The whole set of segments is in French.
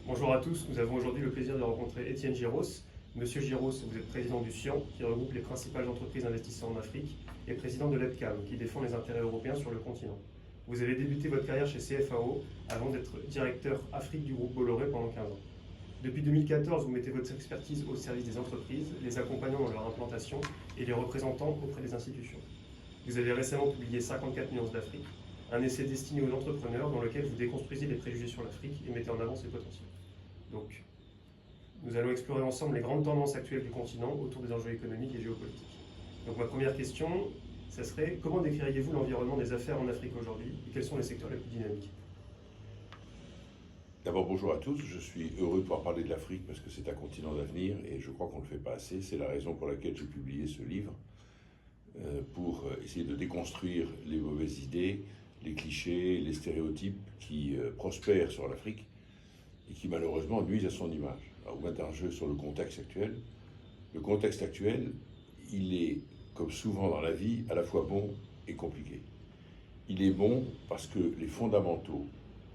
Bonjour à tous, nous avons aujourd'hui le plaisir de rencontrer Étienne Giros. Monsieur Giros, vous êtes président du CIAN, qui regroupe les principales entreprises d'investissement en Afrique, et président de l'EPCAM, qui défend les intérêts européens sur le continent. Vous avez débuté votre carrière chez CFAO avant d'être directeur Afrique du groupe Bolloré pendant 15 ans. Depuis 2014, vous mettez votre expertise au service des entreprises, les accompagnant dans leur implantation et les représentant auprès des institutions. Vous avez récemment publié 54 nuances d'Afrique, un essai destiné aux entrepreneurs dans lequel vous déconstruisez les préjugés sur l'Afrique et mettez en avant ses potentiels. Donc, nous allons explorer ensemble les grandes tendances actuelles du continent autour des enjeux économiques et géopolitiques. Donc ma première question, ça serait comment décririez-vous l'environnement des affaires en Afrique aujourd'hui et quels sont les secteurs les plus dynamiques? D'abord, bonjour à tous. Je suis heureux de pouvoir parler de l'Afrique parce que c'est un continent d'avenir et je crois qu'on ne le fait pas assez. C'est la raison pour laquelle j'ai publié ce livre, pour essayer de déconstruire les mauvaises idées, les clichés, les stéréotypes qui prospèrent sur l'Afrique et qui malheureusement nuisent à son image. Alors, vous m'interrogez sur le contexte actuel. Le contexte actuel, il est, comme souvent dans la vie, à la fois bon et compliqué. Il est bon parce que les fondamentaux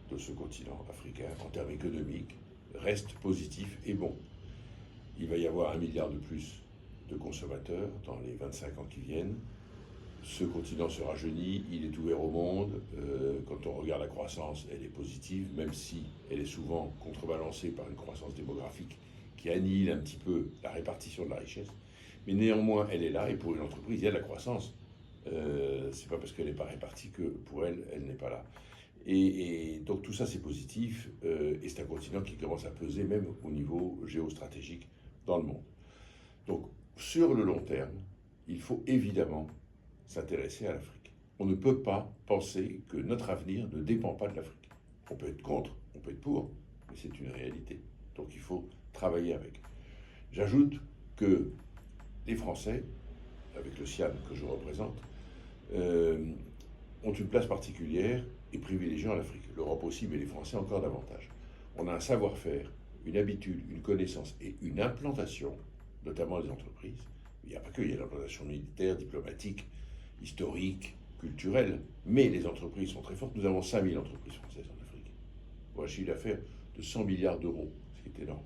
de ce continent africain, en termes économiques, restent positifs et bons. Il va y avoir 1 milliard de plus de consommateurs dans les 25 ans qui viennent. Ce continent se rajeunit, il est ouvert au monde. Quand on regarde la croissance, elle est positive, même si elle est souvent contrebalancée par une croissance démographique qui annihile un petit peu la répartition de la richesse. Mais néanmoins, elle est là, et pour une entreprise, il y a de la croissance. C'est pas parce qu'elle n'est pas répartie que pour elle, elle n'est pas là. Et donc tout ça, c'est positif, et c'est un continent qui commence à peser même au niveau géostratégique dans le monde. Donc, sur le long terme, il faut évidemment s'intéresser à l'Afrique. On ne peut pas penser que notre avenir ne dépend pas de l'Afrique. On peut être contre, on peut être pour, mais c'est une réalité. Donc il faut travailler avec. J'ajoute que les Français, avec le CIAN que je représente, ont une place particulière et privilégiée en Afrique. L'Europe aussi, mais les Français encore davantage. On a un savoir-faire, une habitude, une connaissance et une implantation, notamment les entreprises. Il n'y a pas que, il y a l'implantation militaire, diplomatique, historique, culturelle, mais les entreprises sont très fortes. Nous avons 5000 entreprises françaises en Afrique, pour un chiffre d'affaires de 100 milliards d'euros, ce qui est énorme.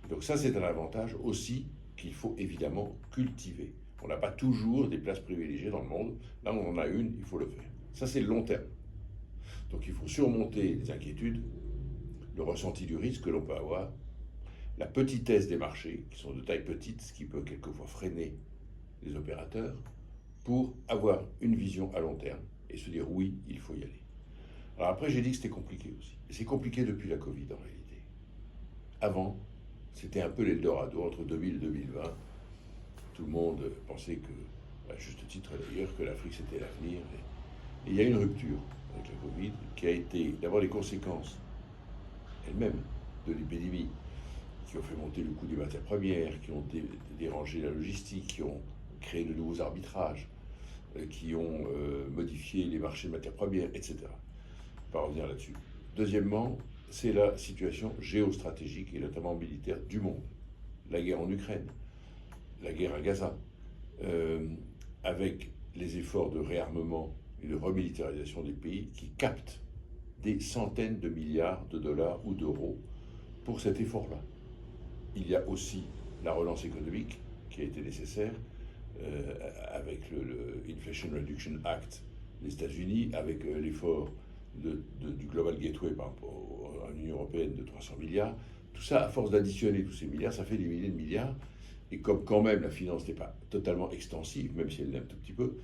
Et donc ça, c'est un avantage aussi qu'il faut évidemment cultiver. On n'a pas toujours des places privilégiées dans le monde. Là, on en a une, il faut le faire. Ça, c'est le long terme. Donc il faut surmonter les inquiétudes, le ressenti du risque que l'on peut avoir, la petitesse des marchés, qui sont de taille petite, ce qui peut quelquefois freiner les opérateurs, pour avoir une vision à long terme et se dire oui, il faut y aller. Alors après, j'ai dit que c'était compliqué aussi. Et c'est compliqué depuis la Covid en réalité. Avant, c'était un peu l'Eldorado entre 2000 et 2020. Tout le monde pensait que, à juste titre d'ailleurs, que l'Afrique c'était l'avenir. Et il y a une rupture avec la Covid qui a été d'abord les conséquences elles-mêmes de l'épidémie, qui ont fait monter le coût des matières premières, qui ont dérangé la logistique, qui ont créé de nouveaux arbitrages, qui ont modifié les marchés de matières premières, etc. Je ne vais pas revenir là-dessus. Deuxièmement, c'est la situation géostratégique et notamment militaire du monde. La guerre en Ukraine, la guerre à Gaza, avec les efforts de réarmement et de remilitarisation des pays qui captent des centaines de milliards de dollars ou d'euros pour cet effort-là. Il y a aussi la relance économique qui a été nécessaire, avec le Inflation Reduction Act des États-Unis, avec l'effort du Global Gateway par rapport à l'Union européenne de 300 milliards. Tout ça, à force d'additionner tous ces milliards, ça fait des milliers de milliards. Et comme quand même la finance n'est pas totalement extensive, même si elle l'est un tout petit peu,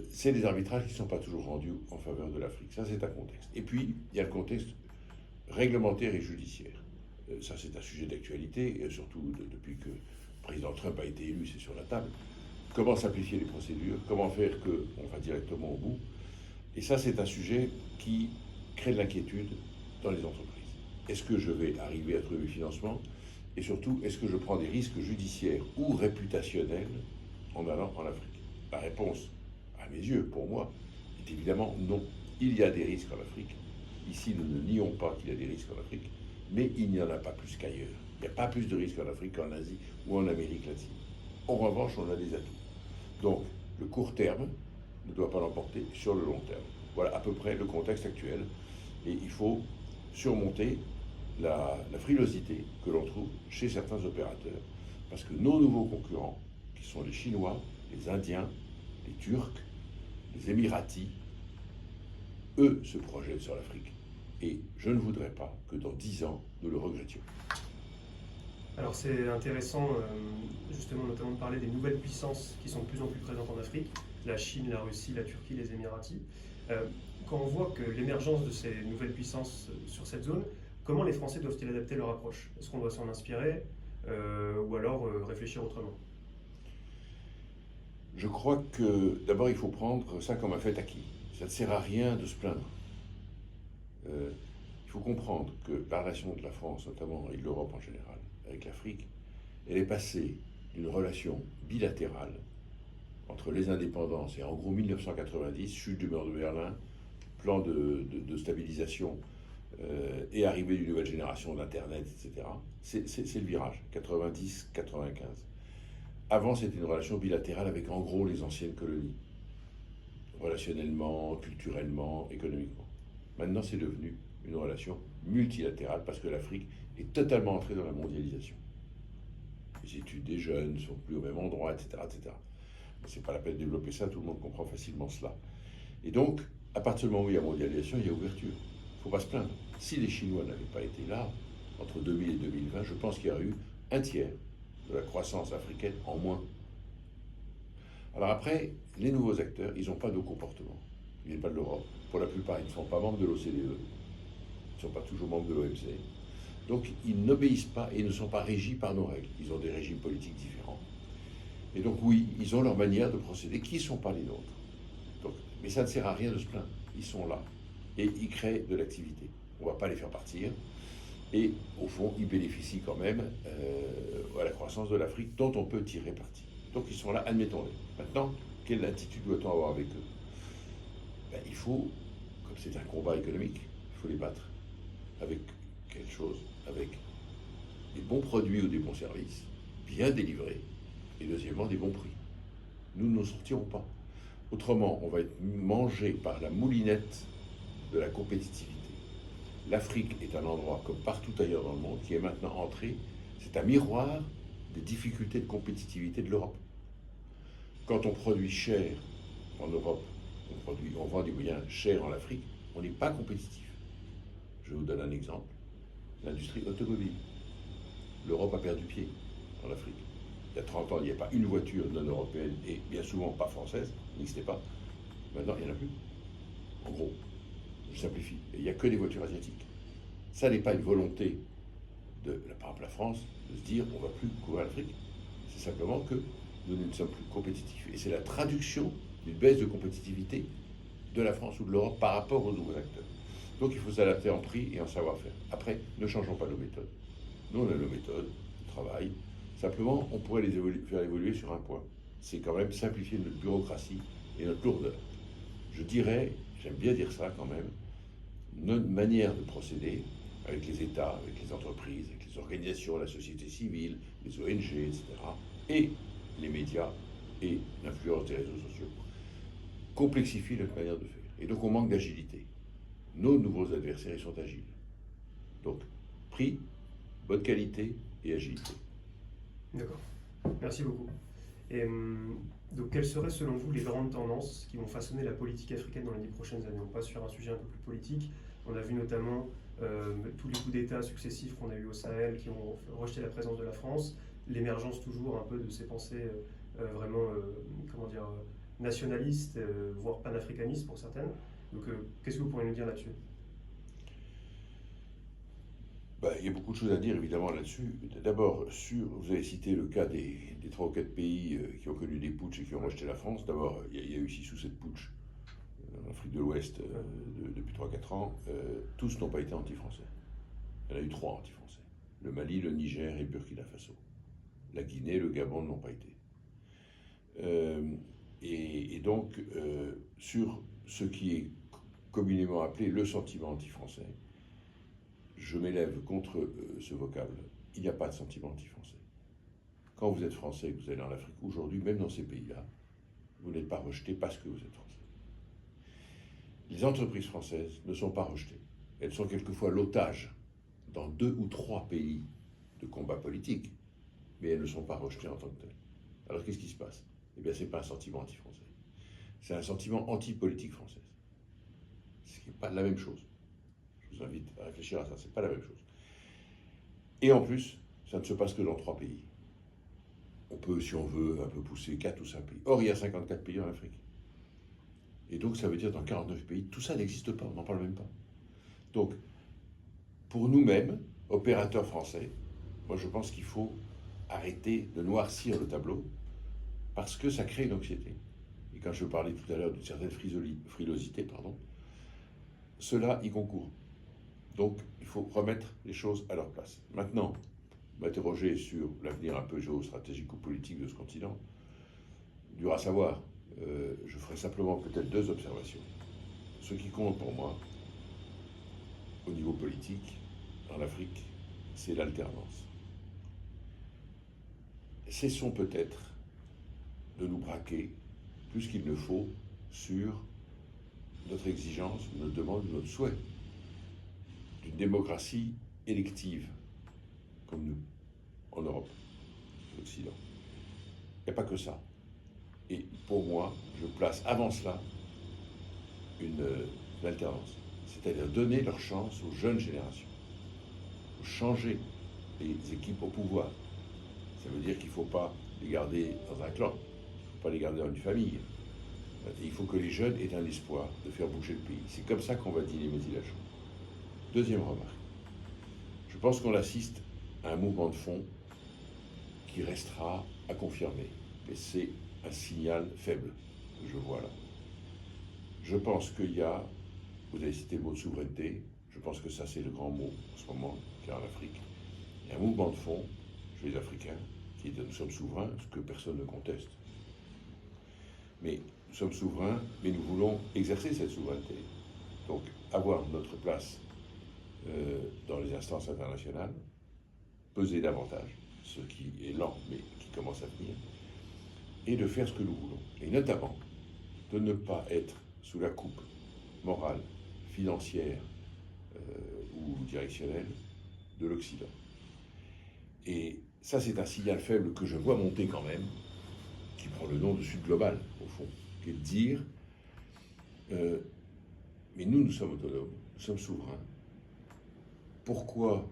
c'est des arbitrages qui ne sont pas toujours rendus en faveur de l'Afrique. Ça, c'est un contexte. Et puis, il y a le contexte réglementaire et judiciaire. Ça, c'est un sujet d'actualité, et surtout depuis que le président Trump a été élu, c'est sur la table. Comment simplifier les procédures, comment faire qu'on va directement au bout. Et ça, c'est un sujet qui crée de l'inquiétude dans les entreprises. Est-ce que je vais arriver à trouver le financement? Et surtout, est-ce que je prends des risques judiciaires ou réputationnels en allant en Afrique? La réponse, à mes yeux, pour moi, est évidemment non. Il y a des risques en Afrique. Ici, nous ne nions pas qu'il y a des risques en Afrique, mais il n'y en a pas plus qu'ailleurs. Il n'y a pas plus de risques en Afrique qu'en Asie ou en Amérique latine. En revanche, on a des atouts. Donc, le court terme ne doit pas l'emporter sur le long terme. Voilà à peu près le contexte actuel. Et il faut surmonter la frilosité que l'on trouve chez certains opérateurs, parce que nos nouveaux concurrents, qui sont les Chinois, les Indiens, les Turcs, les Émiratis, eux se projettent sur l'Afrique. Et je ne voudrais pas que dans 10 ans, nous le regrettions. Alors c'est intéressant, justement, notamment de parler des nouvelles puissances qui sont de plus en plus présentes en Afrique, la Chine, la Russie, la Turquie, les Émiratis. Quand on voit que l'émergence de ces nouvelles puissances sur cette zone, comment les Français doivent-ils adapter leur approche? Est-ce qu'on doit s'en inspirer ou alors réfléchir autrement? Je crois que d'abord il faut prendre ça comme un fait acquis. Ça ne sert à rien de se plaindre. Il faut comprendre que la relation de la France, notamment, et de l'Europe en général, avec l'Afrique, elle est passée d'une relation bilatérale entre les indépendances et en gros 1990, chute du mur de Berlin, plan de stabilisation et arrivée d'une nouvelle génération d'Internet, etc. C'est le virage, 90-95. Avant, c'était une relation bilatérale avec en gros les anciennes colonies, relationnellement, culturellement, économiquement. Maintenant, c'est devenu une relation multilatérale parce que l'Afrique est totalement entrée dans la mondialisation. Les études des jeunes ne sont plus au même endroit, etc. etc. C'est pas la peine de développer ça, tout le monde comprend facilement cela. Et donc, à partir du moment où il y a mondialisation, il y a ouverture. Il ne faut pas se plaindre. Si les Chinois n'avaient pas été là, entre 2000 et 2020, je pense qu'il y aurait eu un tiers de la croissance africaine en moins. Alors après, les nouveaux acteurs, ils n'ont pas de comportement. Ils ne viennent pas de l'Europe. Pour la plupart, ils ne sont pas membres de l'OCDE. Ils ne sont pas toujours membres de l'OMC. Donc, ils n'obéissent pas et ne sont pas régis par nos règles. Ils ont des régimes politiques différents. Et donc, oui, ils ont leur manière de procéder qui ne sont pas les nôtres. Donc, mais ça ne sert à rien de se plaindre. Ils sont là. Et ils créent de l'activité. On ne va pas les faire partir. Et au fond, ils bénéficient quand même à la croissance de l'Afrique dont on peut tirer parti. Donc ils sont là, admettons-les. Maintenant, quelle attitude doit-on avoir avec eux? Il faut, comme c'est un combat économique, il faut les battre avec quelque chose, avec des bons produits ou des bons services, bien délivrés, et deuxièmement des bons prix. Nous ne nous sortirons pas. Autrement, on va être mangé par la moulinette de la compétitivité. L'Afrique est un endroit, comme partout ailleurs dans le monde, qui est maintenant entré, c'est un miroir des difficultés de compétitivité de l'Europe. Quand on produit cher en Europe, on vend des moyens chers en Afrique, on n'est pas compétitif. Je vous donne un exemple. L'industrie automobile. L'Europe a perdu pied en Afrique. Il y a 30 ans, il n'y avait pas une voiture non européenne et bien souvent pas française, n'existait pas. Maintenant, il n'y en a plus. En gros, je simplifie. Et il n'y a que des voitures asiatiques. Ça n'est pas une volonté de, par exemple, la France de se dire on ne va plus couvrir l'Afrique. C'est simplement que nous ne sommes plus compétitifs. Et c'est la traduction d'une baisse de compétitivité de la France ou de l'Europe par rapport aux nouveaux acteurs. Donc il faut s'adapter en prix et en savoir-faire. Après, ne changeons pas nos méthodes. Nous, on a nos méthodes de travail. Simplement, on pourrait les faire évoluer sur un point. C'est quand même simplifier notre bureaucratie et notre lourdeur. Je dirais, j'aime bien dire ça quand même, notre manière de procéder avec les États, avec les entreprises, avec les organisations, la société civile, les ONG, etc., et les médias et l'influence des réseaux sociaux, complexifie notre manière de faire. Et donc on manque d'agilité. Nos nouveaux adversaires, ils sont agiles. Donc, prix, bonne qualité et agilité. D'accord. Merci beaucoup. Et donc, quelles seraient selon vous les grandes tendances qui vont façonner la politique africaine dans les 10 prochaines années? On passe sur un sujet un peu plus politique. On a vu notamment tous les coups d'État successifs qu'on a eu au Sahel qui ont rejeté la présence de la France, l'émergence toujours un peu de ces pensées vraiment, comment dire, nationalistes, voire panafricanistes pour certaines. Donc, qu'est-ce que vous pourriez nous dire là-dessus? Il y a beaucoup de choses à dire évidemment là-dessus. D'abord, vous avez cité le cas des 3 ou 4 pays qui ont connu des putschs et qui ont rejeté la France. D'abord, il y a eu 6 ou 7 putschs en Afrique de l'Ouest depuis 3-4 ans. Tous n'ont pas été anti-français. Il y en a eu 3 anti-français. Le Mali, le Niger et le Burkina Faso. La Guinée, le Gabon n'ont pas été. Et donc, sur ce qui est communément appelé le sentiment anti-français, je m'élève contre ce vocable. Il n'y a pas de sentiment anti-français. Quand vous êtes français et que vous allez en Afrique aujourd'hui, même dans ces pays-là, vous n'êtes pas rejeté parce que vous êtes français. Les entreprises françaises ne sont pas rejetées. Elles sont quelquefois l'otage dans 2 ou 3 pays de combat politique, mais elles ne sont pas rejetées en tant que telles. Alors qu'est-ce qui se passe? Eh bien, ce n'est pas un sentiment anti-français. C'est un sentiment anti-politique française. Ce qui n'est pas la même chose. Je vous invite à réfléchir à ça, ce n'est pas la même chose. Et en plus, ça ne se passe que dans 3 pays. On peut, si on veut, un peu pousser 4 ou 5 pays. Or, il y a 54 pays en Afrique. Et donc, ça veut dire dans 49 pays, tout ça n'existe pas, on n'en parle même pas. Donc, pour nous-mêmes, opérateurs français, moi je pense qu'il faut arrêter de noircir le tableau parce que ça crée une anxiété. Et quand je parlais tout à l'heure d'une certaine frilosité, cela y concourt. Donc, il faut remettre les choses à leur place. Maintenant, m'interroger sur l'avenir un peu géostratégique ou politique de ce continent, dur à savoir. Je ferai simplement peut-être 2 observations. Ce qui compte pour moi, au niveau politique, en Afrique, c'est l'alternance. Cessons peut-être de nous braquer plus qu'il ne faut sur notre exigence, notre demande, notre souhait d'une démocratie élective, comme nous, en Europe, en Occident. Il n'y a pas que ça. Et pour moi, je place avant cela une alternance, c'est-à-dire donner leur chance aux jeunes générations, changer les équipes au pouvoir. Ça veut dire qu'il ne faut pas les garder dans un clan, il ne faut pas les garder dans une famille. Et il faut que les jeunes aient un espoir de faire bouger le pays. C'est comme ça qu'on va dynamiser la chose. Deuxième remarque, je pense qu'on assiste à un mouvement de fond qui restera à confirmer. Mais c'est un signal faible que je vois là. Je pense qu'il y a, vous avez cité le mot de souveraineté, je pense que ça c'est le grand mot en ce moment qu'il y a en Afrique. Il y a un mouvement de fond chez les Africains qui est de nous sommes souverains, ce que personne ne conteste. Mais nous sommes souverains, mais nous voulons exercer cette souveraineté. Donc avoir notre place dans les instances internationales, peser davantage, ce qui est lent mais qui commence à venir, et de faire ce que nous voulons. Et notamment de ne pas être sous la coupe morale, financière ou directionnelle de l'Occident. Et ça, c'est un signal faible que je vois monter quand même, qui prend le nom de Sud global, au fond, qui est de dire mais nous sommes autonomes, nous sommes souverains. Pourquoi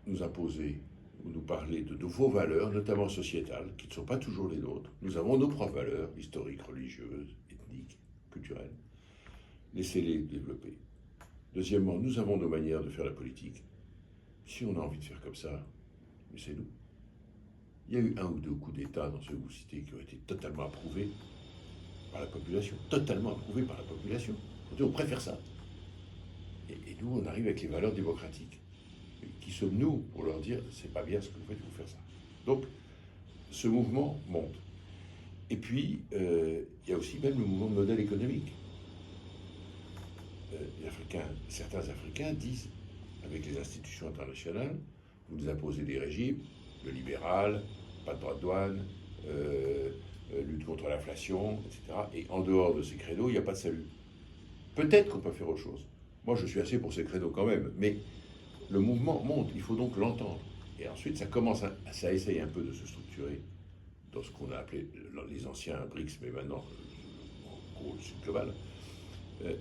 nous imposer ou nous parler de vos valeurs, notamment sociétales, qui ne sont pas toujours les nôtres? Nous avons nos propres valeurs, historiques, religieuses, ethniques, culturelles. Laissez-les développer. Deuxièmement, nous avons nos manières de faire la politique. Si on a envie de faire comme ça, laissez-nous. Il y a eu 1 ou 2 coups d'État dans ceux que vous citez qui ont été totalement approuvés par la population. Totalement approuvés par la population. On préfère ça. Et nous, on arrive avec les valeurs démocratiques. Et qui sommes-nous pour leur dire c'est pas bien ce que vous faites, il faut faire ça. Donc, ce mouvement monte. Et puis, il y a aussi même le mouvement de modèle économique. Certains Africains disent, avec les institutions internationales, vous nous imposez des régimes, le libéral, pas de droits de douane, lutte contre l'inflation, etc. Et en dehors de ces créneaux, il n'y a pas de salut. Peut-être qu'on peut faire autre chose. Moi, je suis assez pour ces créneaux quand même, mais le mouvement monte, il faut donc l'entendre. Et ensuite, ça essaye un peu de se structurer dans ce qu'on a appelé les anciens BRICS, mais maintenant, en gros, le Sud global.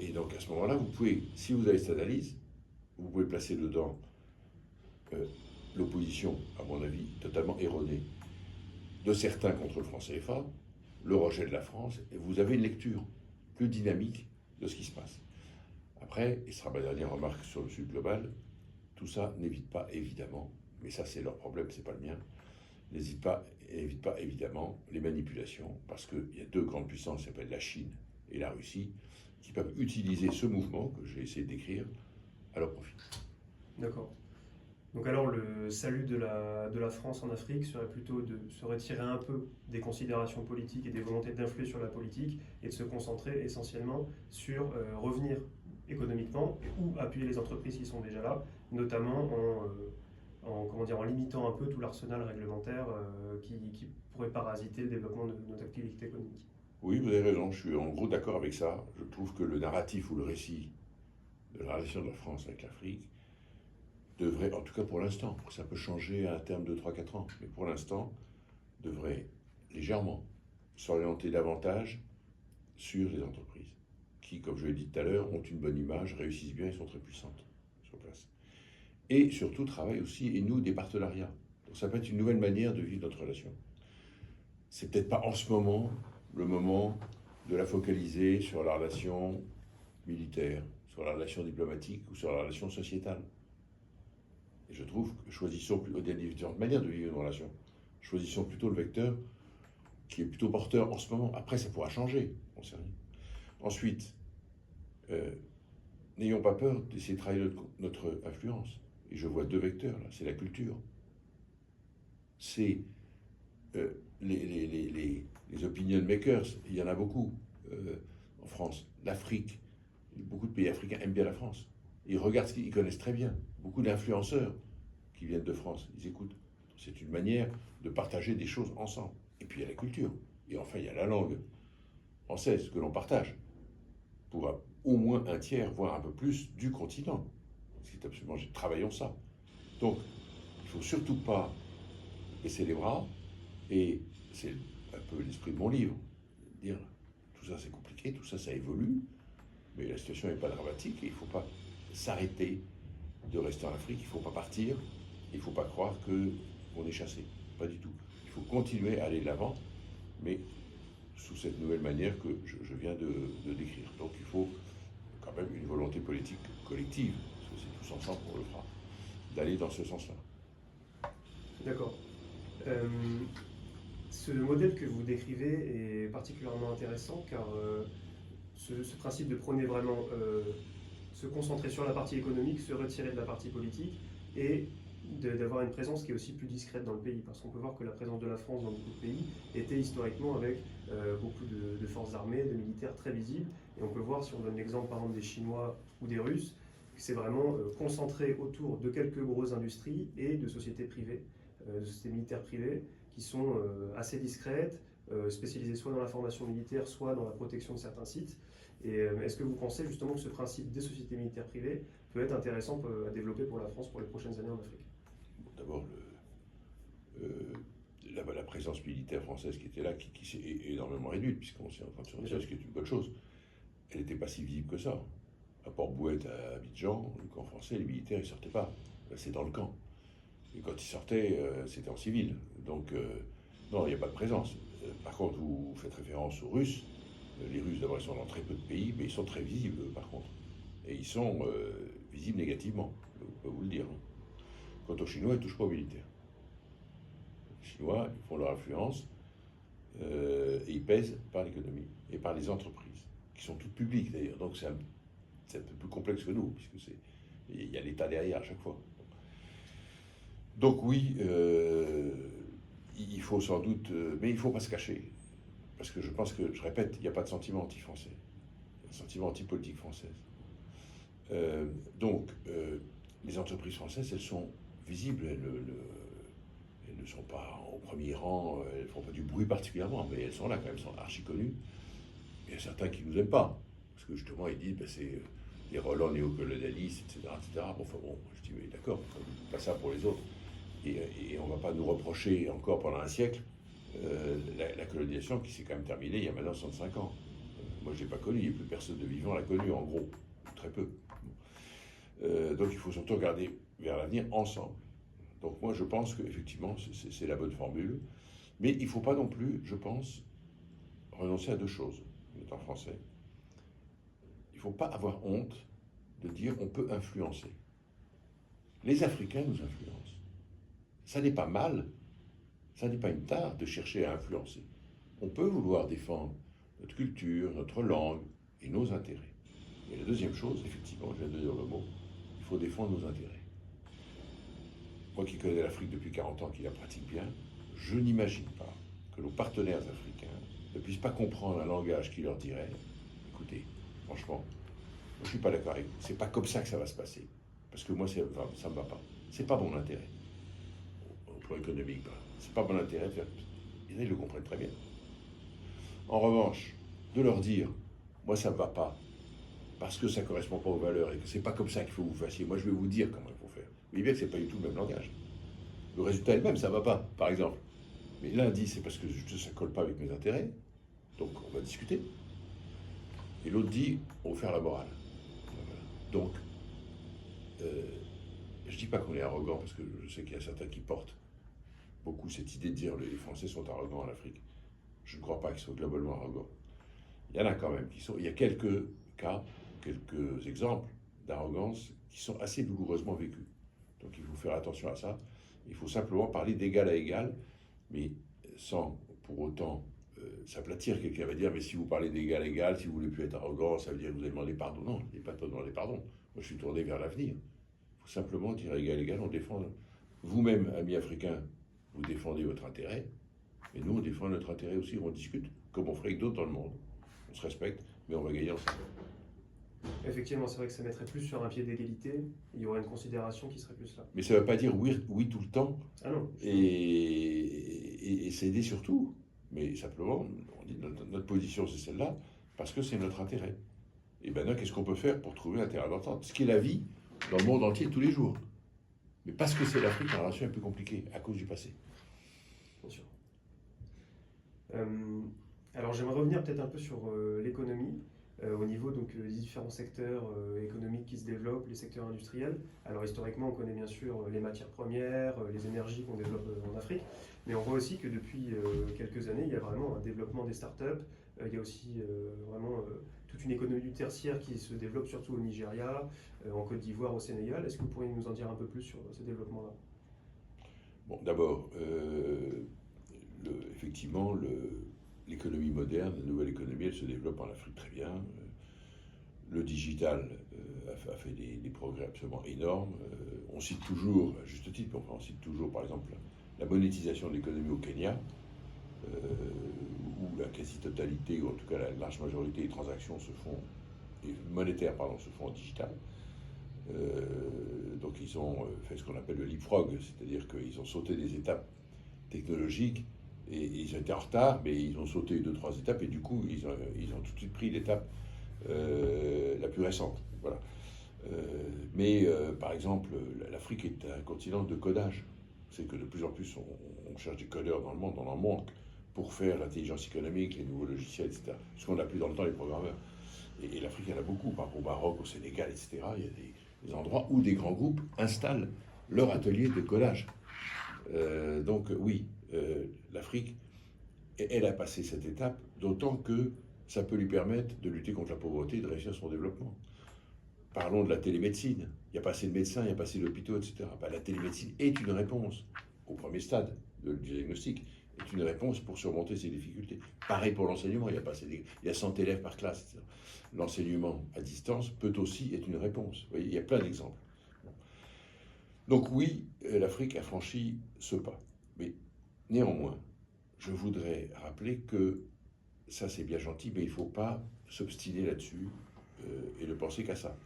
Et donc, à ce moment-là, vous pouvez, si vous avez cette analyse, vous pouvez placer dedans l'opposition, à mon avis, totalement erronée, de certains contre le franc CFA, le rejet de la France, et vous avez une lecture plus dynamique de ce qui se passe. Après, et ce sera ma dernière remarque sur le Sud global, tout ça n'évite pas évidemment, mais ça c'est leur problème, c'est pas le mien, n'évite pas évidemment les manipulations, parce qu'il y a 2 grandes puissances qui s'appellent la Chine et la Russie, qui peuvent utiliser ce mouvement que j'ai essayé de décrire à leur profit. D'accord. Donc alors le salut de la France en Afrique serait plutôt de se retirer un peu des considérations politiques et des volontés d'influer sur la politique et de se concentrer essentiellement sur revenir économiquement ou appuyer les entreprises qui sont déjà là, notamment en limitant un peu tout l'arsenal réglementaire qui pourrait parasiter le développement de notre activité économique. Oui, vous avez raison, je suis en gros d'accord avec ça. Je trouve que le narratif ou le récit de la relation de la France avec l'Afrique devrait, en tout cas pour l'instant, ça peut changer à un terme de 3-4 ans, mais pour l'instant, devrait légèrement s'orienter davantage sur les entreprises qui, comme je l'ai dit tout à l'heure, ont une bonne image, réussissent bien et sont très puissantes sur place. Et surtout travaillent aussi, et nous, des partenariats. Donc ça peut être une nouvelle manière de vivre notre relation. C'est peut-être pas en ce moment le moment de la focaliser sur la relation militaire, sur la relation diplomatique ou sur la relation sociétale. Et je trouve que choisissons, il y a différentes manières de vivre une relation. Choisissons plutôt le vecteur qui est plutôt porteur en ce moment. Après, ça pourra changer, on ne sait rien. Ensuite, n'ayons pas peur d'essayer de travailler notre influence. Et je vois deux vecteurs, là. C'est la culture. C'est les opinion makers, il y en a beaucoup en France. L'Afrique, beaucoup de pays africains aiment bien la France. Ils regardent ce qu'ils connaissent très bien. Beaucoup d'influenceurs qui viennent de France, ils écoutent. C'est une manière de partager des choses ensemble. Et puis il y a la culture. Et enfin, il y a la langue française que l'on partage pour au moins un tiers, voire un peu plus, du continent. C'est absolument... Travaillons ça. Donc, il ne faut surtout pas baisser les bras. Et c'est un peu l'esprit de mon livre. Dire, tout ça c'est compliqué, tout ça ça évolue, mais la situation n'est pas dramatique et il ne faut pas s'arrêter de rester en Afrique, il ne faut pas partir, il ne faut pas croire qu'on est chassé. Pas du tout. Il faut continuer à aller de l'avant, mais sous cette nouvelle manière que je viens de décrire. Donc il faut quand même une volonté politique collective, parce que c'est tous ensemble qu'on le fera, d'aller dans ce sens-là. D'accord. Ce modèle que vous décrivez est particulièrement intéressant car ce principe de prôner vraiment se concentrer sur la partie économique, se retirer de la partie politique et d'avoir une présence qui est aussi plus discrète dans le pays. Parce qu'on peut voir que la présence de la France dans beaucoup de pays était historiquement avec beaucoup de forces armées, de militaires très visibles. Et on peut voir, si on donne l'exemple par exemple des Chinois ou des Russes, que c'est vraiment concentré autour de quelques grosses industries et de sociétés privées, de sociétés militaires privées, qui sont assez discrètes, spécialisées soit dans la formation militaire, soit dans la protection de certains sites. Et est-ce que vous pensez justement que ce principe des sociétés militaires privées peut être intéressant à développer pour la France pour les prochaines années en Afrique? D'abord, la présence militaire française qui était là, qui s'est énormément réduite, puisqu'on s'est en train de se retirer, ce qui est une bonne chose. Elle n'était pas si visible que ça. À Port-Bouët, à Abidjan, le camp français, les militaires, ils ne sortaient pas. C'est dans le camp. Et quand ils sortaient, c'était en civil. Donc, non, il n'y a pas de présence. Par contre, vous faites référence aux Russes. Les Russes, d'abord, ils sont dans très peu de pays, mais ils sont très visibles, par contre. Et ils sont visibles négativement, je peux vous le dire. Quant aux Chinois, ils ne touchent pas aux militaires. Les Chinois, ils font leur influence et ils pèsent par l'économie et par les entreprises, qui sont toutes publiques d'ailleurs. Donc c'est un peu plus complexe que nous, puisque il y a l'État derrière à chaque fois. Donc oui, il faut sans doute, mais il ne faut pas se cacher. Parce que je pense que, je répète, il n'y a pas de sentiment anti-français. Il y a un sentiment anti-politique française. Donc, les entreprises françaises, elles sont visibles, elles ne sont pas au premier rang, elles ne font pas du bruit particulièrement, mais elles sont là quand même, elles sont archi connues. Il y a certains qui ne nous aiment pas, parce que justement, ils disent, c'est des relents néocolonialistes, etc., etc. Bon, enfin bon, je dis, mais d'accord, pas ça pour les autres. Et on ne va pas nous reprocher encore pendant un siècle la colonisation qui s'est quand même terminée il y a maintenant 65 ans. Moi, je n'ai pas connu, il n'y a plus personne de vivant l'a connu, en gros, très peu. Donc il faut surtout regarder vers l'avenir ensemble. Donc moi, je pense qu'effectivement, c'est la bonne formule. Mais il ne faut pas non plus, je pense, renoncer à deux choses, étant français. Il ne faut pas avoir honte de dire on peut influencer. Les Africains nous influencent. Ça n'est pas mal, ça n'est pas une tare de chercher à influencer. On peut vouloir défendre notre culture, notre langue et nos intérêts. Et la deuxième chose, effectivement, je viens de dire le mot, il faut défendre nos intérêts. Moi qui connais l'Afrique depuis 40 ans, qui la pratique bien, je n'imagine pas que nos partenaires africains ne puissent pas comprendre un langage qui leur dirait écoutez, franchement, moi, je ne suis pas d'accord avec vous, c'est pas comme ça que ça va se passer. Parce que moi, ça ne me va pas. C'est pas mon intérêt. Au plan économique, c'est pas mon intérêt de faire comme ça. Et ils le comprennent très bien. En revanche, de leur dire moi, ça ne me va pas, parce que ça ne correspond pas aux valeurs et que c'est pas comme ça qu'il faut que vous fassiez. Moi, je vais vous dire comment il faut faire. voyez bien que ce n'est pas du tout le même langage. Le résultat est le même, ça ne va pas, par exemple. Mais l'un dit c'est parce que ça ne colle pas avec mes intérêts, donc on va discuter. Et l'autre dit on va faire la morale. Voilà. Donc, je ne dis pas qu'on est arrogant, parce que je sais qu'il y a certains qui portent beaucoup cette idée de dire les Français sont arrogants en Afrique. Je ne crois pas qu'ils soient globalement arrogants. Il y en a quand même qui sont. Il y a quelques cas, quelques exemples d'arrogance qui sont assez douloureusement vécus. Donc il faut faire attention à ça. Il faut simplement parler d'égal à égal, mais sans pour autant s'aplatir. Quelqu'un va dire, mais si vous parlez d'égal à égal, si vous voulez plus être arrogant, ça veut dire que vous allez demander pardon. Non, il n'est pas de demander pardon. Moi, je suis tourné vers l'avenir. Il faut simplement dire égal à égal, on défend. Vous-même, amis africains, vous défendez votre intérêt, et nous, on défend notre intérêt aussi, on discute, comme on ferait avec d'autres dans le monde. On se respecte, mais on va gagner ensemble. Effectivement, c'est vrai que ça mettrait plus sur un pied d'égalité, il y aurait une considération qui serait plus là. Mais ça ne veut pas dire oui, oui tout le temps, Ah non. et s'aider surtout. Mais simplement, on dit notre position c'est celle-là, parce que c'est notre intérêt. Et maintenant, qu'est-ce qu'on peut faire pour trouver un terrain d'entente? Ce qui est la vie dans le monde entier tous les jours. Mais parce que c'est l'Afrique, la relation est un peu compliquée à cause du passé. Bien sûr. Alors j'aimerais revenir peut-être un peu sur l'économie, au niveau donc, des différents secteurs économiques qui se développent, les secteurs industriels. Alors historiquement, on connaît bien sûr les matières premières, les énergies qu'on développe en Afrique, mais on voit aussi que depuis quelques années, il y a vraiment un développement des startups. Il y a aussi vraiment toute une économie du tertiaire qui se développe surtout au Nigeria, en Côte d'Ivoire, au Sénégal. Est-ce que vous pourriez nous en dire un peu plus sur ce développement-là? Bon, d'abord, effectivement, l'économie moderne, la nouvelle économie, elle se développe en Afrique très bien. Le digital a fait des progrès absolument énormes. On cite toujours, à juste titre, on cite toujours par exemple la monétisation de l'économie au Kenya, où la quasi-totalité, ou en tout cas la large majorité des transactions monétaires se font en digital. Donc ils ont fait ce qu'on appelle le leapfrog, c'est-à-dire qu'ils ont sauté des étapes technologiques et ils ont été en retard, mais ils ont sauté 2-3 étapes et du coup ils ont tout de suite pris l'étape la plus récente. Voilà. Mais par exemple, l'Afrique est un continent de codage. C'est que de plus en plus on cherche des codeurs dans le monde, on en manque pour faire l'intelligence économique, les nouveaux logiciels, etc. Parce qu'on n'a plus dans le temps les programmeurs. Et l'Afrique, il y en a beaucoup, par exemple au Maroc, au Sénégal, etc. Il y a des endroits où des grands groupes installent leur atelier de codage. Donc oui, l'Afrique, elle a passé cette étape, d'autant que ça peut lui permettre de lutter contre la pauvreté et de réussir son développement. Parlons de la télémédecine. Il n'y a pas assez de médecins, il n'y a pas assez d'hopitaux, etc. La télémédecine est une réponse au premier stade du diagnostic, est une réponse pour surmonter ces difficultés. Pareil pour l'enseignement, il y a 100 élèves par classe, etc. L'enseignement à distance peut aussi être une réponse. Vous voyez, il y a plein d'exemples. Donc oui, l'Afrique a franchi ce pas. Mais néanmoins, je voudrais rappeler que ça c'est bien gentil, mais il ne faut pas s'obstiner là-dessus et ne penser qu'à ça.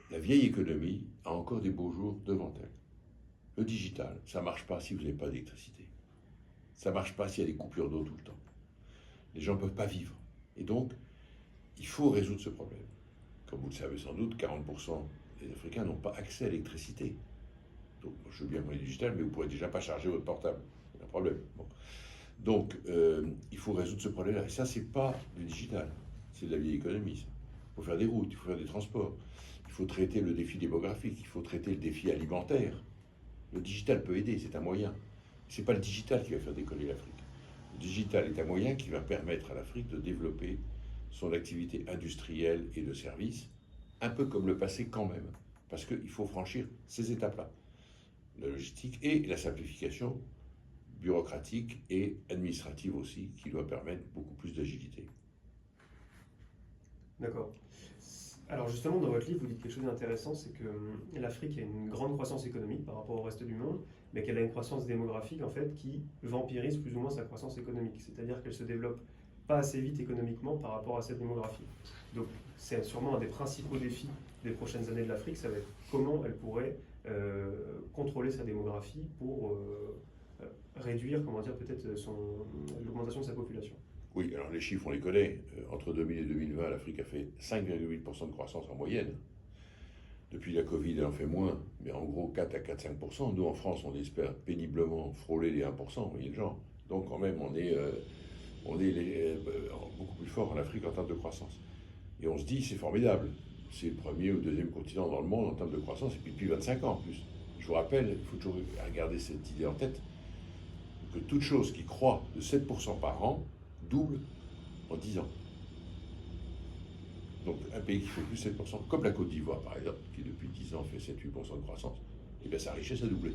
La vieille économie a encore des beaux jours devant elle. Le digital, ça ne marche pas si vous n'avez pas d'électricité. Ça ne marche pas s'il y a des coupures d'eau tout le temps. Les gens ne peuvent pas vivre. Et donc, il faut résoudre ce problème. Comme vous le savez sans doute, 40% des Africains n'ont pas accès à l'électricité. Donc, je veux bien moyen digital, mais vous ne pourrez déjà pas charger votre portable. C'est un problème. Bon. Donc, il faut résoudre ce problème-là. Et ça, ce n'est pas du digital. C'est de la vieille économie. Il faut faire des routes, il faut faire des transports. Il faut traiter le défi démographique, il faut traiter le défi alimentaire. Le digital peut aider, c'est un moyen. Ce n'est pas le digital qui va faire décoller l'Afrique. Le digital est un moyen qui va permettre à l'Afrique de développer son activité industrielle et de services, un peu comme le passé quand même, parce qu'il faut franchir ces étapes-là. La logistique et la simplification bureaucratique et administrative aussi, qui doit permettre beaucoup plus d'agilité. D'accord. Alors justement, dans votre livre, vous dites quelque chose d'intéressant, c'est que l'Afrique a une grande croissance économique par rapport au reste du monde, mais qu'elle a une croissance démographique en fait qui vampirise plus ou moins sa croissance économique. C'est-à-dire qu'elle se développe pas assez vite économiquement par rapport à cette démographie. Donc c'est sûrement un des principaux défis des prochaines années de l'Afrique, ça va être comment elle pourrait contrôler sa démographie pour réduire, comment dire, peut-être l'augmentation de sa population. Oui, alors les chiffres, on les connaît. Entre 2000 et 2020, l'Afrique a fait 5,8% de croissance en moyenne. Depuis la Covid, elle en fait moins, mais en gros 4 à 4-5%. Nous, en France, on espère péniblement frôler les 1%, vous voyez le genre. Donc quand même, on est beaucoup plus fort en Afrique en termes de croissance. Et on se dit, c'est formidable. C'est le premier ou deuxième continent dans le monde en termes de croissance, et puis depuis 25 ans en plus. Je vous rappelle, il faut toujours garder cette idée en tête, que toute chose qui croît de 7% par an double en 10 ans. Donc un pays qui fait plus 7%, comme la Côte d'Ivoire par exemple, qui depuis 10 ans fait 7-8% de croissance, et bien sa richesse a doublé.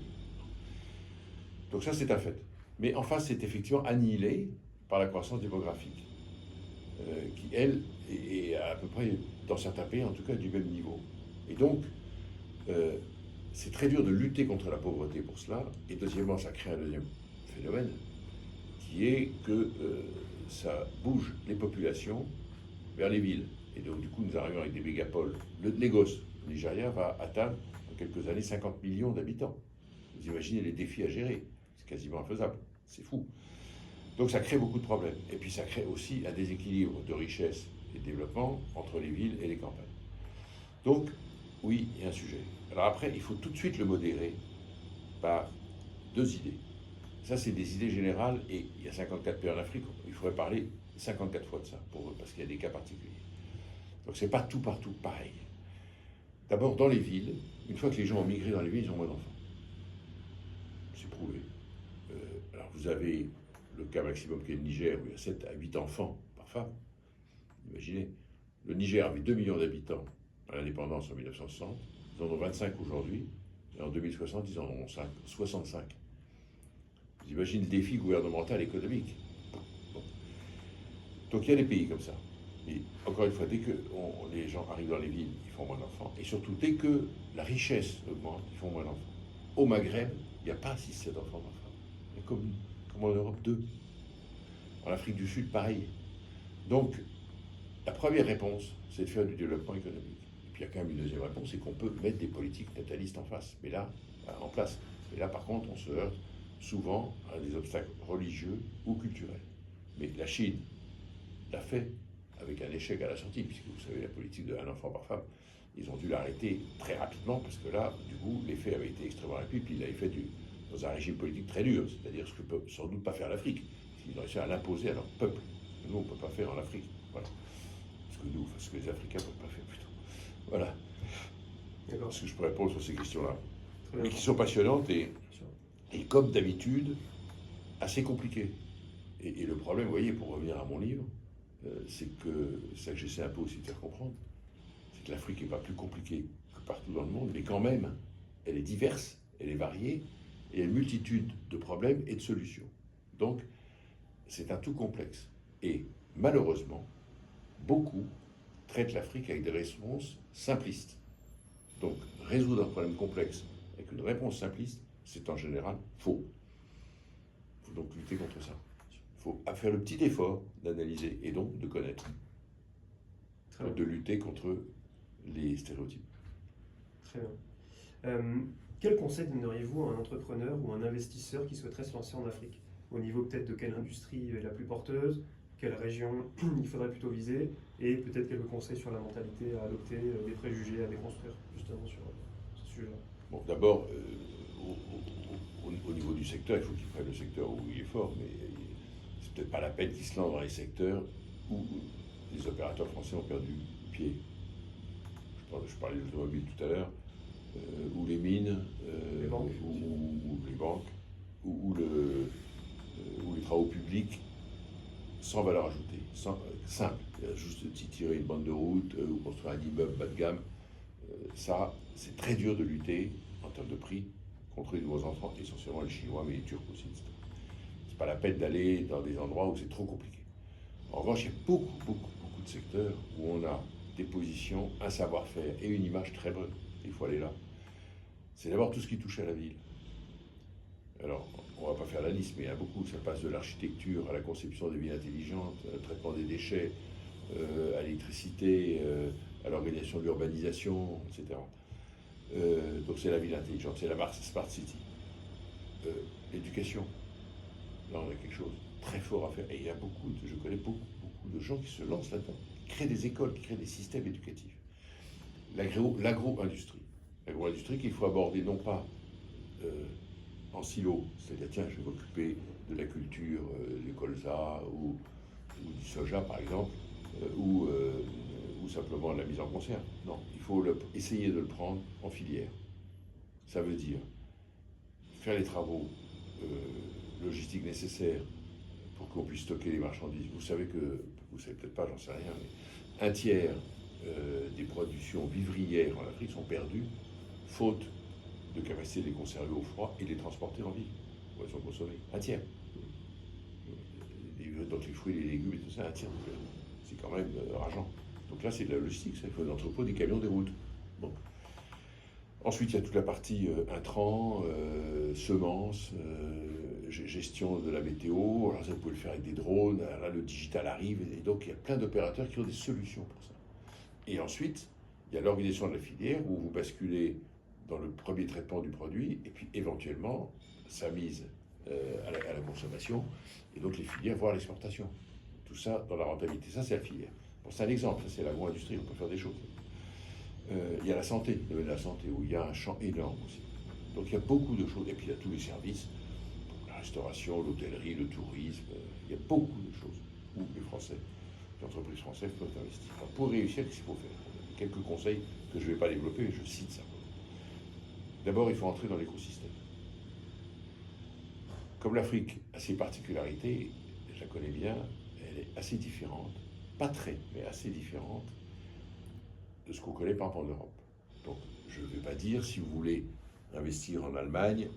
Donc ça c'est un fait. Mais en face c'est effectivement annihilé par la croissance démographique, qui elle est à peu près, dans certains pays en tout cas, du même niveau. Et donc c'est très dur de lutter contre la pauvreté pour cela. Et deuxièmement, ça crée un deuxième phénomène, qui est que ça bouge les populations vers les villes. Et donc, du coup, nous arrivons avec des mégapoles. Le Lagos, le Nigeria, va atteindre en quelques années 50 millions d'habitants. Vous imaginez les défis à gérer. C'est quasiment infaisable. C'est fou. Donc, ça crée beaucoup de problèmes. Et puis, ça crée aussi un déséquilibre de richesse et de développement entre les villes et les campagnes. Donc, oui, il y a un sujet. Alors après, il faut tout de suite le modérer par deux idées. Ça, c'est des idées générales, et il y a 54 pays en Afrique, il faudrait parler 54 fois de ça, parce qu'il y a des cas particuliers. Donc c'est pas tout partout pareil. D'abord, dans les villes, une fois que les gens ont migré dans les villes, ils ont moins d'enfants. C'est prouvé. Alors vous avez le cas maximum qui est le Niger, où il y a 7 à 8 enfants par femme. Imaginez, le Niger avait 2 millions d'habitants à l'indépendance en 1960, ils en ont 25 aujourd'hui, et en 2060, ils en auront 65. Vous imaginez le défi gouvernemental et économique. Bon. Donc il y a des pays comme ça. Mais encore une fois, dès que les gens arrivent dans les villes, ils font moins d'enfants. Et surtout, dès que la richesse augmente, ils font moins d'enfants. Au Maghreb, il n'y a pas 6-7 enfants par femme. Il y a comme en Europe, 2. En Afrique du Sud, pareil. Donc, la première réponse, c'est de faire du développement économique. Et puis il y a quand même une deuxième réponse, c'est qu'on peut mettre des politiques natalistes en place. Mais là, en place. Et là, par contre, on se heurte souvent à des obstacles religieux ou culturels. Mais la Chine l'a fait avec un échec à la sortie, puisque vous savez, la politique de un enfant par femme, ils ont dû l'arrêter très rapidement, parce que là, du coup, l'effet avait été extrêmement rapide, puis il l'avait fait dans un régime politique très dur, c'est-à-dire ce que peut sans doute pas faire l'Afrique. Ils ont réussi à l'imposer à leur peuple. Nous, on ne peut pas faire en Afrique. Voilà. Ce que les Africains ne peuvent pas faire, plutôt. Voilà. D'accord. Ce que je peux répondre sur ces questions-là. Mais qui sont passionnantes et comme d'habitude, assez compliquées. Et le problème, vous voyez, pour revenir à mon livre, c'est que j'essaie un peu aussi de faire comprendre, c'est que l'Afrique n'est pas plus compliquée que partout dans le monde, mais quand même, elle est diverse, elle est variée, et il y a une multitude de problèmes et de solutions. Donc, c'est un tout complexe. Et malheureusement, beaucoup traitent l'Afrique avec des réponses simplistes. Donc, résoudre un problème complexe avec une réponse simpliste, c'est en général faux. Il faut donc lutter contre ça. Il faut faire le petit effort d'analyser et donc de connaître. De lutter contre les stéréotypes. Très bien. Quel conseil donneriez-vous à un entrepreneur ou un investisseur qui souhaiterait se lancer en Afrique? Au niveau peut-être de quelle industrie est la plus porteuse, quelle région il faudrait plutôt viser, et peut-être quelques conseils sur la mentalité à adopter, des préjugés à déconstruire, justement sur ce sujet-là. Bon, d'abord, au niveau du secteur, il faut qu'il prenne le secteur où il est fort, mais c'est peut-être pas la peine qu'il se lance dans les secteurs où les opérateurs français ont perdu pied. Je parlais de l'automobile tout à l'heure, ou les mines, les banques, ou les travaux publics sans valeur ajoutée, simple, juste tirer une bande de route ou construire un immeuble bas de gamme. Ça, c'est très dur de lutter en termes de prix contre les nouveaux entrants, essentiellement les Chinois, mais les Turcs aussi, etc. C'est pas la peine d'aller dans des endroits où c'est trop compliqué. En revanche, il y a beaucoup de secteurs où on a des positions, un savoir-faire et une image très bonne. Il faut aller là. C'est d'abord tout ce qui touche à la ville. Alors, on ne va pas faire la liste, mais il y a beaucoup. Ça passe de l'architecture à la conception des villes intelligentes, au traitement des déchets, à l'électricité, à l'organisation de l'urbanisation, etc. Donc c'est la ville intelligente, c'est la Smart City. L'éducation, là on a quelque chose de très fort à faire. Et il y a je connais beaucoup de gens qui se lancent là-dedans, qui créent des écoles, qui créent des systèmes éducatifs. L'agro-industrie. L'agro-industrie qu'il faut aborder non pas en silo, c'est-à-dire tiens, je vais m'occuper de la culture du colza ou du soja par exemple, ou simplement de la mise en conserve. Non, il faut essayer de le prendre en filière. Ça veut dire faire les travaux logistiques nécessaires pour qu'on puisse stocker les marchandises. Vous savez peut-être pas, j'en sais rien, mais un tiers des productions vivrières en Afrique sont perdues faute de capacité de les conserver au froid et de les transporter en ville, où elles sont consommées. Un tiers. Donc les fruits, les légumes et tout ça, un tiers. C'est quand même rageant. Donc là, c'est de la logistique, ça. Il faut des entrepôts, des camions, des routes. Bon. Ensuite, il y a toute la partie intrants, semences, gestion de la météo. Alors ça, vous pouvez le faire avec des drones. Là, le digital arrive. Et donc, il y a plein d'opérateurs qui ont des solutions pour ça. Et ensuite, il y a l'organisation de la filière où vous basculez dans le premier traitement du produit et puis éventuellement sa mise à la consommation et donc les filières, voire l'exportation. Tout ça dans la rentabilité. Ça, c'est la filière. Bon, c'est un exemple. Ça, c'est l'agro-industrie. On peut faire des choses. Il y a la santé, le domaine de la santé, où il y a un champ énorme aussi. Donc il y a beaucoup de choses. Et puis il y a tous les services, la restauration, l'hôtellerie, le tourisme. Il y a beaucoup de choses où les Français, les entreprises françaises peuvent investir. Alors, pour réussir, qu'est-ce qu'il faut faire? Quelques conseils que je ne vais pas développer, mais je cite ça. D'abord, il faut entrer dans l'écosystème. Comme l'Afrique a ses particularités, je la connais bien, elle est assez différente, pas très, mais assez différente de ce qu'on connaît par exemple en Europe. Donc, je ne vais pas dire, si vous voulez investir en Allemagne,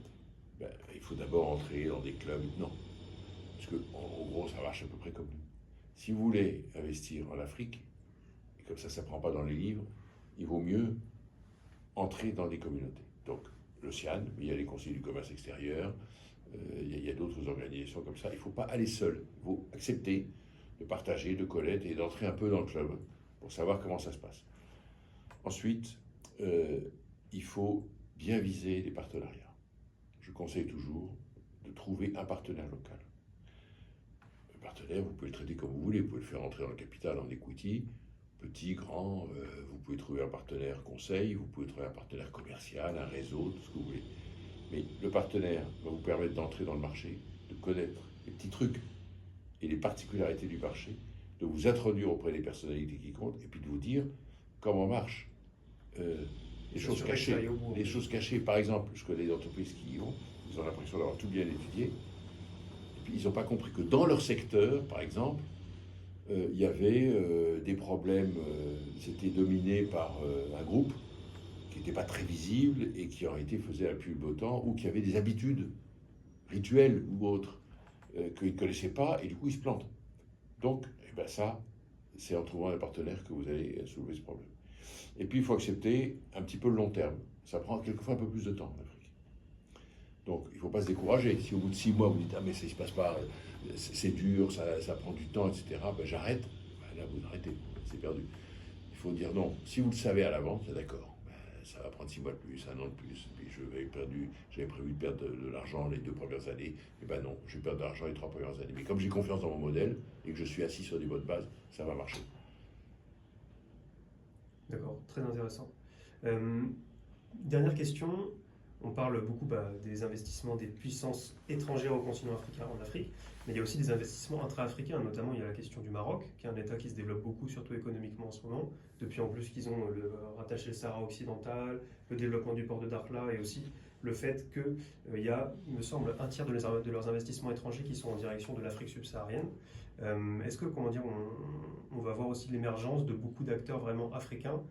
ben, il faut d'abord entrer dans des clubs. Non. Parce que, en gros, ça marche à peu près comme nous. Si vous voulez investir en Afrique, et comme ça ne prend pas dans les livres, il vaut mieux entrer dans des communautés. Donc, l'OCEAN, il y a les conseils du commerce extérieur, il y a d'autres organisations comme ça. Il ne faut pas aller seul. Il faut accepter de partager, de connaître et d'entrer un peu dans le club pour savoir comment ça se passe. Ensuite, il faut bien viser les partenariats. Je conseille toujours de trouver un partenaire local. Un partenaire, vous pouvez le traiter comme vous voulez. Vous pouvez le faire entrer dans le capital, en equity, petit, grand. Vous pouvez trouver un partenaire conseil, vous pouvez trouver un partenaire commercial, un réseau, tout ce que vous voulez. Mais le partenaire va vous permettre d'entrer dans le marché, de connaître les petits trucs et les particularités du marché, de vous introduire auprès des personnalités qui comptent et puis de vous dire comment marche. Les choses cachées, par exemple, je connais des entreprises qui y vont, ils ont l'impression d'avoir tout bien étudié, et puis ils n'ont pas compris que dans leur secteur, par exemple, il y avait des problèmes, c'était dominé par un groupe qui n'était pas très visible et qui en réalité faisait la pluie le beau temps, ou qui avait des habitudes rituelles ou autres qu'ils ne connaissaient pas, et du coup ils se plantent. Donc, eh ben ça, c'est en trouvant un partenaire que vous allez soulever ce problème. Et puis, il faut accepter un petit peu le long terme. Ça prend quelquefois un peu plus de temps en Afrique. Donc, il ne faut pas se décourager. Si au bout de 6 mois, vous dites « Ah, mais ça ne se passe pas, c'est dur, ça prend du temps, etc. » Ben, j'arrête. Ben, là, vous arrêtez, c'est perdu. Il faut dire non. Si vous le savez à l'avance, d'accord. Ben, ça va prendre 6 mois de plus, 1 an de plus. Puis j'avais prévu de perdre de l'argent les 2 premières années. Et ben non, je vais perdre de l'argent les 3 premières années. Mais comme j'ai confiance dans mon modèle et que je suis assis sur des bonnes bases, ça va marcher. D'accord, très intéressant. Dernière question, on parle beaucoup des investissements des puissances étrangères au continent africain, en Afrique, mais il y a aussi des investissements intra-africains, notamment il y a la question du Maroc, qui est un État qui se développe beaucoup, surtout économiquement en ce moment, depuis en plus qu'ils ont rattaché le Sahara occidental, le développement du port de Dakhla et aussi le fait qu'il y a, il me semble, un tiers de leurs investissements étrangers qui sont en direction de l'Afrique subsaharienne. Est-ce que, comment dire, on va voir aussi l'émergence de beaucoup d'acteurs vraiment africains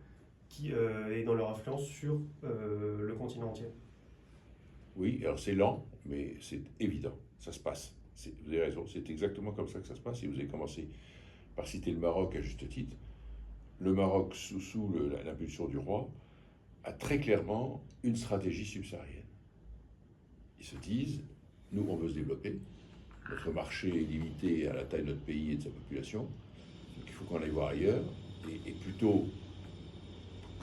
qui est dans leur influence sur le continent entier? Oui, alors c'est lent, mais c'est évident, ça se passe. Vous avez raison, c'est exactement comme ça que ça se passe. Et vous avez commencé par citer le Maroc à juste titre. Le Maroc, sous l'impulsion du roi, a très clairement une stratégie subsaharienne. Ils se disent, nous, on veut se développer. Notre marché est limité à la taille de notre pays et de sa population. Donc il faut qu'on aille voir ailleurs. Et plutôt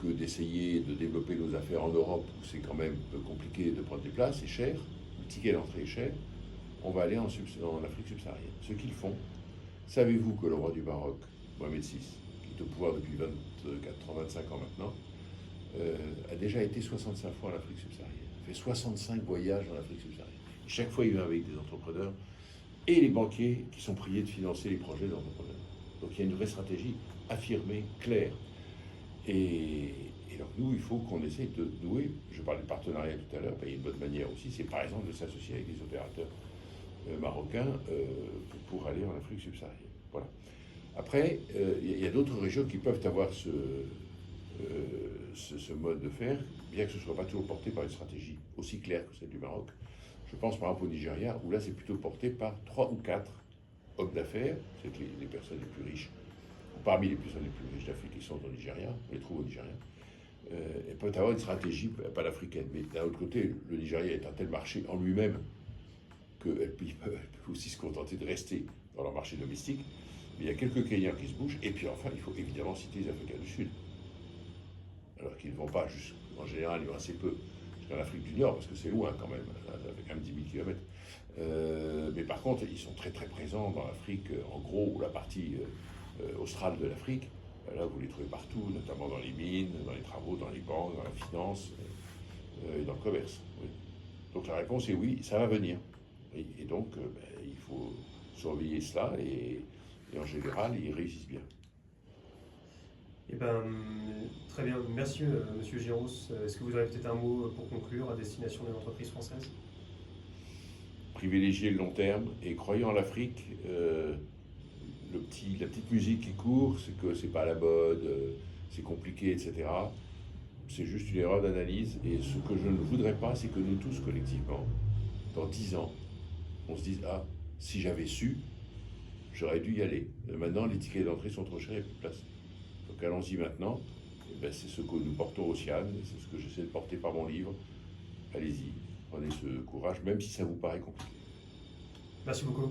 que d'essayer de développer nos affaires en Europe, où c'est quand même compliqué de prendre des places, c'est cher, le ticket d'entrée est cher, on va aller en Afrique subsaharienne. Ce qu'ils font, savez-vous que le roi du Maroc, Mohamed VI, qui est au pouvoir depuis 25 ans maintenant, a déjà été 65 fois en Afrique subsaharienne. Il fait 65 voyages en Afrique subsaharienne. Chaque fois, il vient avec des entrepreneurs et les banquiers qui sont priés de financer les projets d'entrepreneurs. Donc il y a une vraie stratégie affirmée, claire. Et donc nous, il faut qu'on essaie de nouer, je parlais de partenariat tout à l'heure, il y a une bonne manière aussi, c'est par exemple de s'associer avec des opérateurs marocains pour aller en Afrique subsaharienne. Voilà. Après, il y a d'autres régions qui peuvent avoir ce mode de faire, bien que ce ne soit pas toujours porté par une stratégie aussi claire que celle du Maroc. Je pense par exemple au Nigeria, où là c'est plutôt porté par 3 ou 4 hommes d'affaires, c'est les personnes les plus riches, ou parmi les personnes les plus riches d'Afrique qui sont au Nigeria, on les trouve au Nigeria, et peuvent avoir une stratégie panafricaine. Mais d'un autre côté, le Nigeria est un tel marché en lui-même qu'elles peuvent aussi se contenter de rester dans leur marché domestique. Mais il y a quelques Kenyans qui se bougent, et puis enfin, il faut évidemment citer les Africains du Sud. Alors qu'ils ne vont pas, en général, ils vont assez peu jusqu'en Afrique du Nord, parce que c'est loin quand même, avec quand même 10 000 km. Mais par contre, ils sont très très présents dans l'Afrique, en gros, la partie australe de l'Afrique. Là, vous les trouvez partout, notamment dans les mines, dans les travaux, dans les banques, dans la finance et dans le commerce. Oui. Donc la réponse est oui, ça va venir. Oui. Et donc, il faut surveiller cela, et en général, ils réussissent bien. Eh ben, très bien. Merci, Monsieur Giros. Est-ce que vous aurez peut-être un mot pour conclure à destination des entreprises françaises? Privilégier le long terme et croyant en l'Afrique, la petite musique qui court, c'est que c'est pas à la mode, c'est compliqué, etc. C'est juste une erreur d'analyse. Et ce que je ne voudrais pas, c'est que nous tous, collectivement, dans 10 ans, on se dise « Ah, si j'avais su, j'aurais dû y aller. Maintenant, les tickets d'entrée sont trop chers, il n'y a plus de place. » Donc allons-y maintenant. C'est ce que nous portons au CIAN, c'est ce que j'essaie de porter par mon livre. Allez-y, prenez ce courage, même si ça vous paraît compliqué. Merci beaucoup.